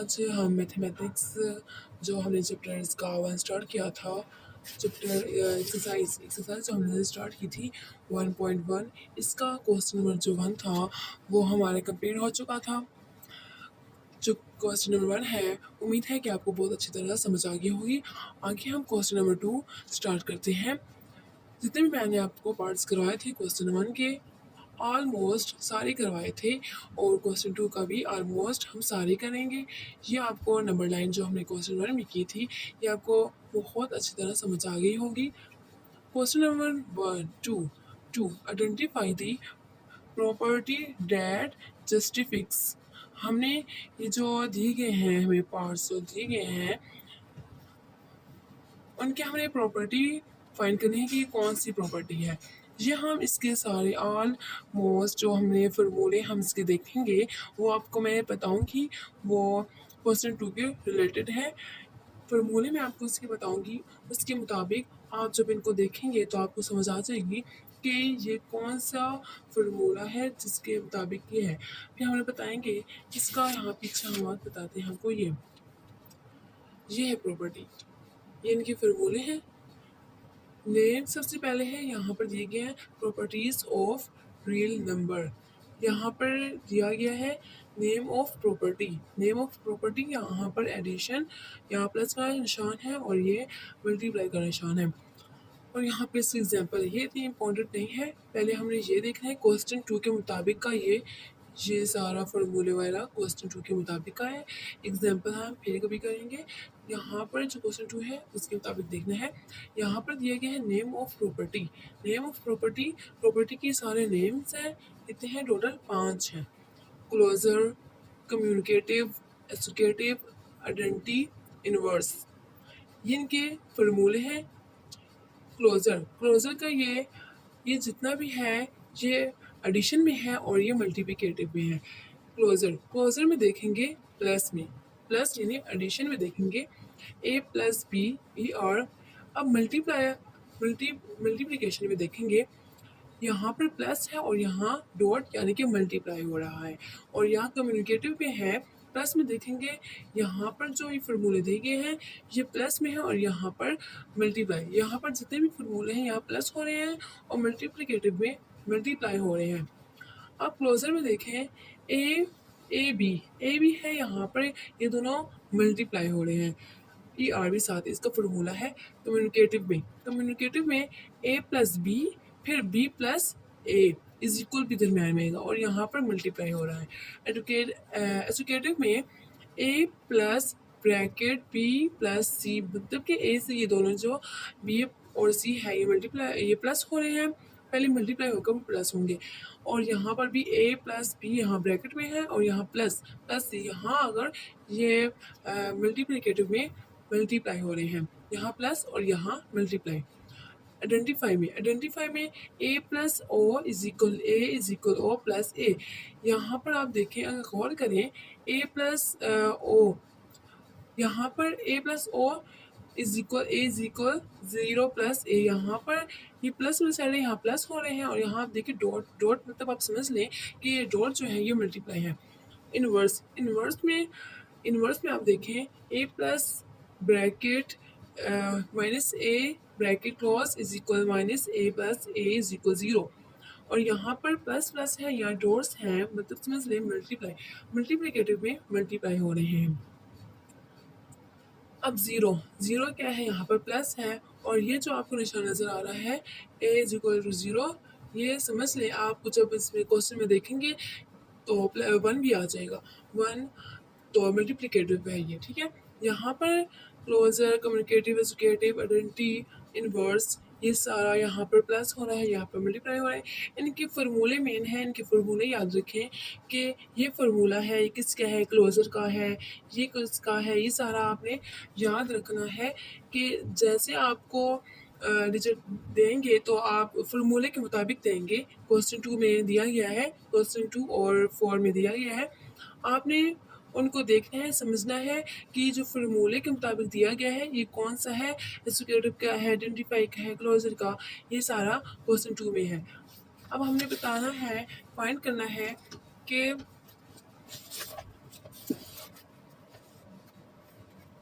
आज हम मैथमेटिक्स जो हमने चैप्टर इसका 1 स्टार्ट किया था, चैप्टर एक्सरसाइज जो हमने स्टार्ट की थी 1.1, इसका क्वेश्चन नंबर जो 1 था वो हमारे कंप्लीट हो चुका था। जो क्वेश्चन नंबर 1 है, उम्मीद है कि आपको बहुत अच्छी तरह समझ आ गई होगी। आगे हम क्वेश्चन नंबर 2 स्टार्ट करते हैं। जितने भी मैंने आपको पार्ट्स करवाए थे क्वेश्चन 1 के, ऑलमोस्ट सारे करवाए थे और क्वेश्चन 2 का भी ऑलमोस्ट हम सारे करेंगे। ये आपको नंबर लाइन जो हमने क्वेश्चन 1 में की थी, ये आपको बहुत अच्छी तरह समझ आ गई होगी। Question number 1 2 to identify the property that justifies. हमने ये जो दिए गए हैं, हमें पार्ट्स जो दिए गए हैं, उनके हमने प्रॉपर्टी फाइंड करनी है कि कौन सी प्रॉपर्टी है। ये हम इसके सारे ऑलमोस्ट जो हमने फार्मूले हम इसके देखेंगे, वो आपको मैं बताऊंगी, वो क्वेश्चन 2 के रिलेटेड है। फार्मूले मैं आपको इसके बताऊंगी, उसके मुताबिक आप जब इनको देखेंगे तो आपको समझ आ जाएगी कि ये कौन सा फार्मूला है जिसके मुताबिक ये है। फिर हमें बताएंगे इसका यहाँ पीछे हम बात बताते हैं हमको। ये है प्रॉपर्टी, ये इनके फार्मूले हैं। नेम सबसे पहले है, यहाँ पर दिए गए हैं प्रॉपर्टीज ऑफ रियल नंबर। यहाँ पर दिया गया है name of property. Name of property यहाँ पर एडिशन, यहाँ प्लस का निशान है और ये मल्टीप्लाई का निशान है। और यहाँ पे इसकी एग्जाम्पल, ये इतनी इंपॉर्टेंट नहीं है, पहले हमने ये देखना है क्वेश्चन 2 के मुताबिक का ये सारा फार्मूले वाला क्वेश्चन 2 के मुताबिक का है। एग्जाम्पल हम फिर कभी करेंगे। यहाँ पर जो क्वेश्चन 2 है उसके मुताबिक देखना है। यहाँ पर दिया गया है name of property. Name of property, property के सारे नेम्स हैं, कितने हैं टोटल 5 हैं। Closure, commutative, associative, identity, inverse, ये इनके फार्मूले हैं। क्लोजर का ये जितना भी है, ये एडिशन में है और ये मल्टीप्लिकेटिव में है। क्लोजर में देखेंगे प्लस यानी एडिशन में देखेंगे a प्लस बी, और अब मल्टीप्लिकेशन में देखेंगे, यहाँ पर प्लस है और यहाँ डॉट यानी कि मल्टीप्लाई हो रहा है। और यहाँ कम्युनिकेटिव में है, प्लस में देखेंगे, यहाँ पर जो ये फार्मूले दिए गए हैं ये प्लस में है और यहाँ पर मल्टीप्लाई। यहाँ पर जितने भी फार्मूले हैं यहाँ प्लस हो रहे हैं और मल्टीप्लिकेटिव में मल्टीप्लाई हो रहे हैं। अब क्लोजर में देखें, ए बी है, यहाँ पर ये दोनों मल्टीप्लाई हो रहे हैं। ई आर भी साथ है, इसका फार्मूला है कम्युनिकेटिव में ए प्लस बी, फिर b plus a is equal भी दरम्यान में आएगा और यहाँ पर मल्टीप्लाई हो रहा है। एसोसिएटिव में a plus bracket B plus सी, मतलब कि ए से ये दोनों जो बी और सी है ये मल्टीप्लाई, ये प्लस हो रहे हैं, पहले मल्टीप्लाई होकर वो प्लस होंगे। और यहाँ पर भी a प्लस बी यहाँ ब्रैकेट में है और यहाँ प्लस सी, यहाँ अगर ये मल्टीप्लिकेटिव में मल्टीप्लाई हो रहे हैं, यहाँ प्लस और यहाँ मल्टीप्लाई। आइडेंटिफाई में a plus O is equal O plus A. यहाँ पर आप देखें, अगर गौर करें, a प्लस ओ, यहाँ पर a plus O is equal 0 plus A, यहाँ पर ये प्लस वाले साइड यहाँ प्लस हो रहे हैं और यहाँ आप देखिए डॉट मतलब आप समझ लें कि ये डॉट जो है ये मल्टीप्लाई है। इनवर्स में आप देखें a plus bracket minus A bracket close is equal minus A plus a is equal 0, और यहाँ पर प्लस है, यहाँ डॉट्स हैं, मतलब समझ लें मल्टीप्लिकेटिव में मल्टीप्लाई हो रहे हैं। अब जीरो क्या है, यहाँ पर प्लस है और ये जो आपको निशान नज़र आ रहा है a इज इक्वल टू 0, ये समझ लें आप जब इसमें क्वेश्चन में देखेंगे तो 1 भी आ जाएगा, 1 तो मल्टीप्लिकेटिव है ये, ठीक है। यहाँ पर closure, commutative, associative, identity, inverse, ये सारा यहाँ पर प्लस हो रहा है, यहाँ पर मल्टीप्लाई हो रहा है। इनके फार्मूले मेन है, इनके फार्मूले याद रखें कि ये फार्मूला है, ये किसका है, क्लोजर का है, ये किसका है, ये सारा आपने याद रखना है कि जैसे आपको डिजिट देंगे तो आप फार्मूले के मुताबिक देंगे। क्वेश्चन 2 में दिया गया है, क्वेश्चन 2 और 4 में दिया गया है, आपने उनको देखना है, समझना है कि जो फार्मूले के मुताबिक दिया गया है ये कौन सा है, एसोसिएटिव का है, आइडेंटिफाई का है, क्लोजर का, ये सारा क्वेश्चन 2 में है। अब हमने बताना है, फाइंड करना है कि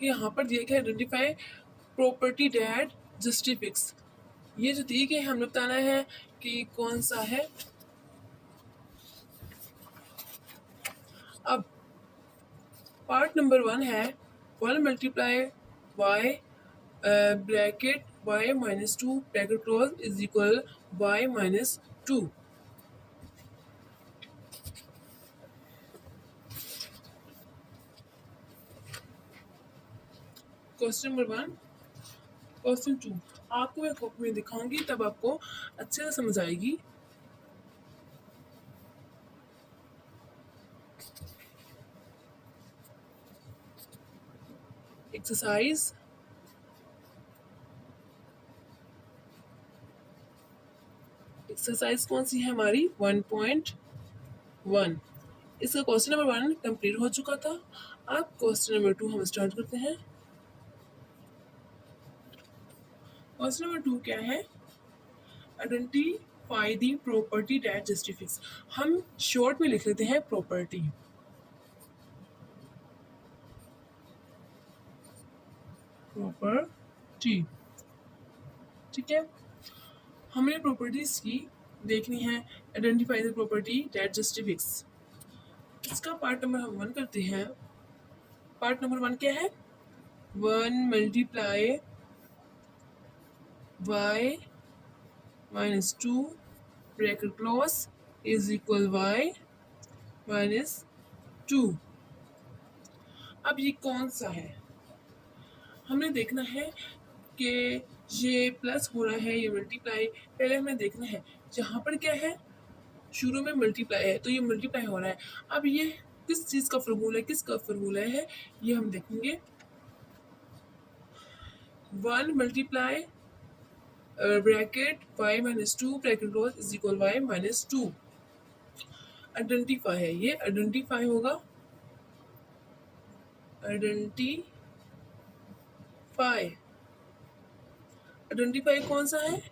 कि यहाँ पर दिया गया आइडेंटिफाई प्रॉपर्टी दैट जस्टिफिक्स। ये जो दिए गए हमें बताना है कि कौन सा है। अब पार्ट नंबर 1 है 1 multiply y bracket y minus 2 bracket close is equal y minus 2। Question number 1। Question 2 आपको मैं कॉपी में दिखाऊंगी, तब आपको अच्छे से समझ आएगी। एक्सरसाइज कौन सी है हमारी 1.1। इसका क्वेश्चन नंबर 1 कंप्लीट हो चुका था। अब क्वेश्चन नंबर 2 हम स्टार्ट करते हैं। क्वेश्चन नंबर 2 क्या है? Identify the property that justifies. हम शॉर्ट में लिख लेते हैं प्रॉपर्टी। ठीक है, हमें प्रॉपर्टीज की देखनी है। Identify the property that justifies. इसका पार्ट नंबर हम 1 करते हैं। पार्ट नंबर 1 क्या है? 1 multiply y minus 2 bracket close is equal y minus 2। अब ये कौन सा है? हमें देखना है कि ये प्लस हो रहा है, ये मल्टीप्लाई। पहले हमें देखना है जहाँ पर क्या है, शुरू में मल्टीप्लाई है, तो ये मल्टीप्लाई हो रहा है। अब ये किस चीज़ का फॉर्मूला है, किसका फॉर्मूला है, ये हम देखेंगे। 1 multiply bracket y minus 2 bracket close is equal y minus 2। Identify है, ये आइडेंटिफाई होगा। आइडेंटिफाई कौन सा है?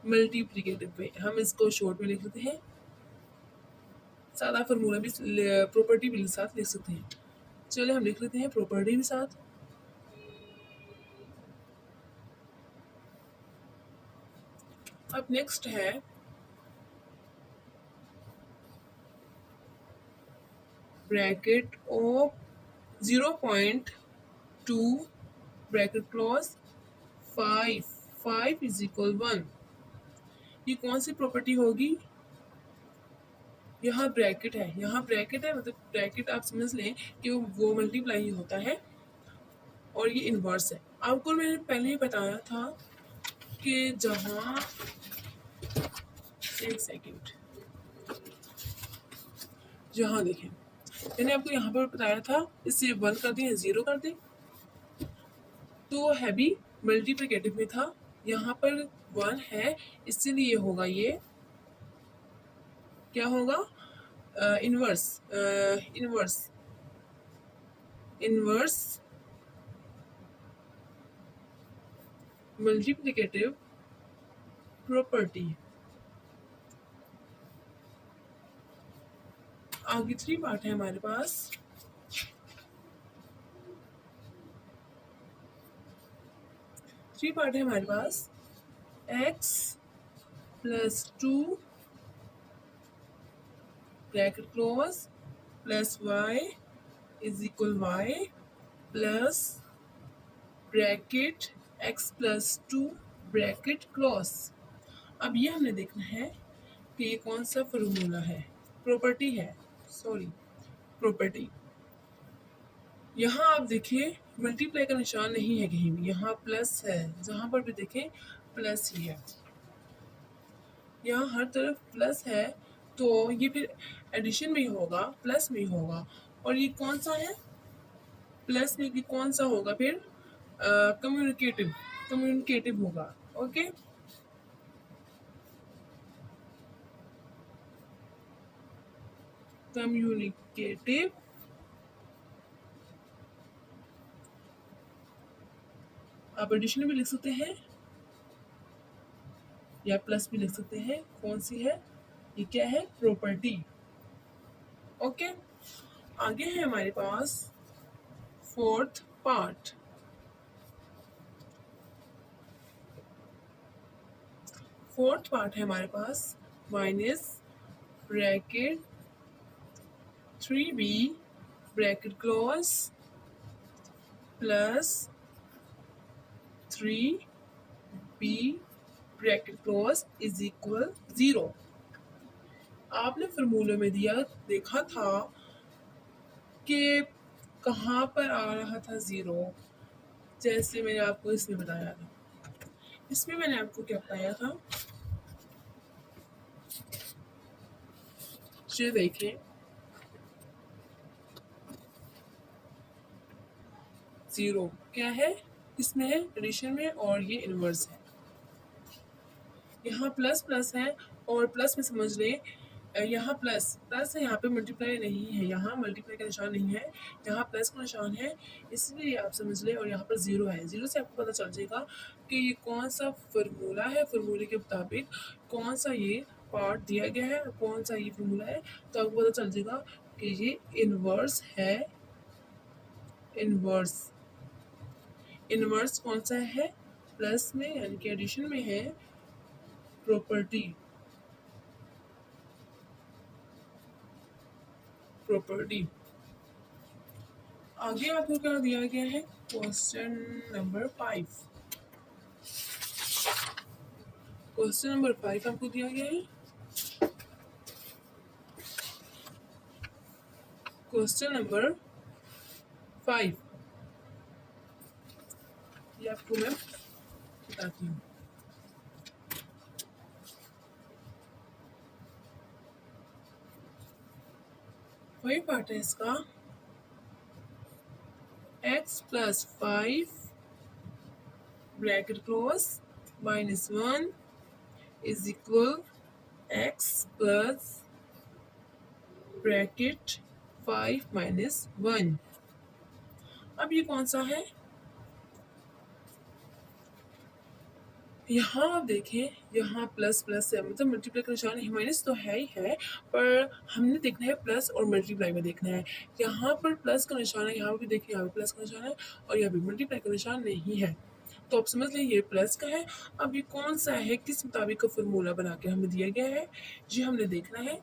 मल्टीप्लिकेटिव पे। हम इसको शॉर्ट में लिख लेते हैं। सादा फॉर्मूला भी, प्रॉपर्टी भी साथ लिख सकते हैं। चलिए हम लिख लेते हैं प्रॉपर्टी भी साथ। अब नेक्स्ट है bracket of 0.2 bracket close 5 is equal 1। ये कौन सी प्रॉपर्टी होगी? यहाँ ब्रैकेट है, मतलब ब्रैकेट आप समझ लें कि वो मल्टीप्लाई ही होता है, और ये इन्वर्स है। आपको मैंने पहले ही बताया था कि जहाँ, एक सेकेंड, यहाँ देखें, मैंने आपको यहाँ पर बताया था इसे 1 कर दें या 0 कर दें, तो है भी मल्टीप्लिकेटिव में था। यहाँ पर 1 है, इसीलिए होगा ये क्या होगा? Inverse multiplicative property. आगे 3 पार्ट है हमारे पास। x plus 2 bracket close plus y is equal y plus bracket x plus 2 bracket close. अब ये हमने देखना है कि ये कौन सा फॉर्मूला है, प्रॉपर्टी। यहाँ आप देखिए मल्टीप्लाई का निशान नहीं है कहीं भी, यहाँ प्लस है, जहाँ पर भी देखें प्लस ही है, यहाँ हर तरफ प्लस है, तो ये फिर एडिशन में ही होगा, प्लस में ही होगा। और ये कौन सा है? प्लस में कौन सा होगा फिर? कम्युनिकेटिव होगा। Okay, communicative. आप एडिशन भी लिख सकते हैं या प्लस भी लिख सकते हैं। कौन सी है? ये क्या है? प्रॉपर्टी। ओके, आगे है हमारे पास फोर्थ पार्ट। फोर्थ पार्ट है हमारे पास minus bracket 3b bracket close plus 3b bracket close is equal 0। आपने फॉर्मूले में दिया देखा था कि कहाँ पर आ रहा था 0, जैसे मैंने आपको इसमें बताया था। इसमें मैंने आपको क्या बताया था, ये देखें, 0 क्या है, इसमें है एडिशन में और ये इनवर्स है। यहाँ प्लस प्लस है और प्लस में समझ लें, यहाँ प्लस प्लस है, यहाँ पे मल्टीप्लाई नहीं है, यहाँ मल्टीप्लाई का निशान नहीं है, यहाँ प्लस का निशान है, इसलिए आप समझ लें। और यहाँ पर 0 है। 0 से आपको पता चल जाएगा कि ये कौन सा फार्मूला है, फार्मूले के मुताबिक कौन सा ये पार्ट दिया गया है, कौन सा ये फार्मूला है, तो आपको पता चल जाएगा कि ये इनवर्स है। इनवर्स इनवर्स कौन सा है, प्लस में यानी कि एडिशन में है प्रॉपर्टी। आगे आपको क्या दिया गया है, क्वेश्चन नंबर 5। क्वेश्चन नंबर 5 आपको दिया गया है। क्वेश्चन नंबर 5 ये आपको मैं बताती हूँ। वही पार्ट है इसका, x plus 5 bracket close minus 1 is equal x plus bracket 5 minus 1। अब ये कौन सा है, यहाँ आप देखें, यहाँ प्लस प्लस है, मतलब मल्टीप्लाई का निशान है, माइनस तो है ही है, पर हमने देखना है प्लस और मल्टीप्लाई में देखना है। यहाँ पर प्लस का निशान है, यहाँ भी देखिए, यहाँ पे प्लस का निशान है और यहाँ भी मल्टीप्लाई का निशान नहीं है, तो आप समझ लें ये प्लस का है। अब ये कौन सा है, किस मुताबिक का फॉर्मूला बना के हमें दिया गया है, ये हमने देखना है।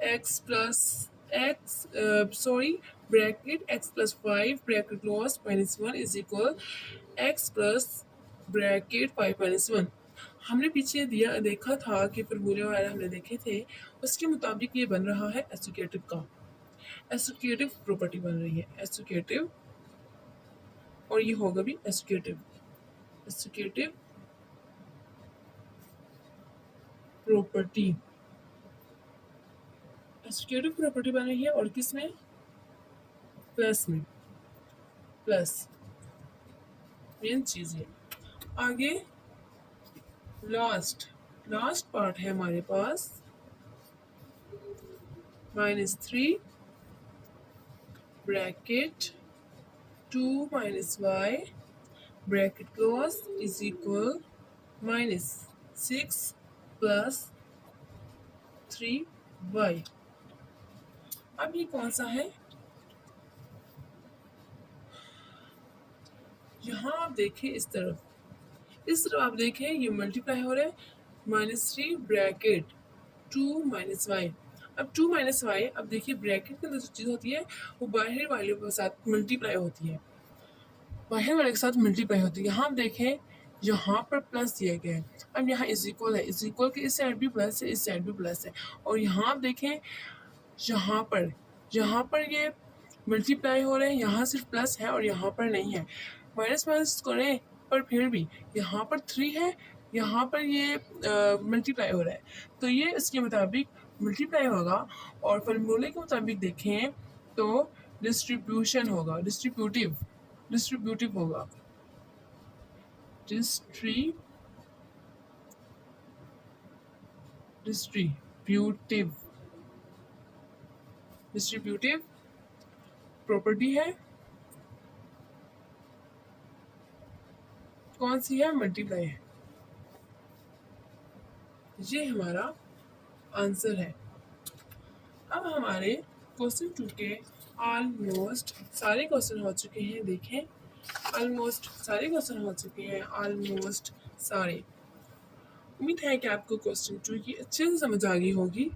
x plus x bracket x plus 5 bracket close minus 1 is equal x plus bracket 5 minus 1। हमने पीछे देखा था कि फॉर्मूले वगैरह हमने देखे थे, उसके मुताबिक ये बन रहा है एसोसिएटिव का, एसोसिएटिव प्रॉपर्टी बन रही है, एसोसिएटिव, और ये होगा भी एसोसिएटिव प्रॉपर्टी। एसोसिएटिव प्रॉपर्टी बन रही है और किस में, प्लस में, प्लस मेन चीज है। आगे लास्ट पार्ट है हमारे पास -3 bracket 2 minus y bracket close is equal -6 plus 3y। अब ये कौन सा है, यहाँ आप देखें, इस तरफ आप देखें, ये मल्टीप्लाई हो रहा है, -3 ब्रैकेट 2 माइनस वाई। अब 2 माइनस वाई, अब देखिए ब्रैकेट के अंदर जो चीज़ होती है वो बाहर वाले के साथ मल्टीप्लाई होती है, बाहर वाले के साथ मल्टीप्लाई होती है। यहाँ आप देखें, यहाँ पर प्लस दिया गया है, अब यहाँ इज इक्वल है, इज इक्वल के इस साइड भी प्लस है, इस साइड भी प्लस है, और यहाँ आप देखें, यहाँ पर ये मल्टीप्लाई हो रहे हैं, यहाँ सिर्फ प्लस है और यहाँ पर नहीं है, माइनस माइनस करें पर फिर भी यहाँ पर 3 है, यहाँ पर ये मल्टीप्लाई हो रहा है, तो ये इसके मुताबिक मल्टीप्लाई होगा। और फॉर्मूले के मुताबिक देखें तो डिस्ट्रीब्यूशन होगा, डिस्ट्रीब्यूटिव होगा, डिस्ट्रीब्यूटिव प्रॉपर्टी है, कौन सी है, मल्टीप्लाई है। ये हमारा आंसर है। अब हमारे क्वेश्चन 2 के ऑलमोस्ट सारे क्वेश्चन हो चुके हैं। देखें, ऑलमोस्ट सारे क्वेश्चन हो चुके हैं, ऑलमोस्ट सारे। उम्मीद है कि आपको क्वेश्चन 2 की अच्छे से समझ आ गई होगी।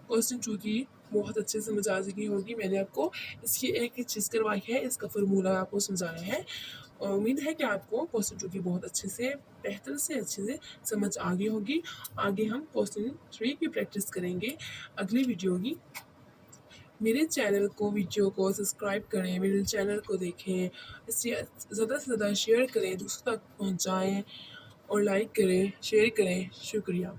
क्वेश्चन 2 की बहुत अच्छे से समझ आ चुकी होगी। मैंने आपको इसकी एक ही चीज़ करवाई है, इसका फार्मूला आपको समझाया है। और उम्मीद है कि आपको क्वेश्चन 2 की बहुत अच्छे से, बेहतर से अच्छे से समझ आ गई होगी। आगे हम क्वेश्चन 3 की प्रैक्टिस करेंगे अगली वीडियो की। मेरे चैनल को, वीडियो को सब्सक्राइब करें, मेरे चैनल को देखें, इसे ज़्यादा से ज़्यादा शेयर करें, दूसरों तक पहुँचाएँ और लाइक करें, शेयर करें। शुक्रिया।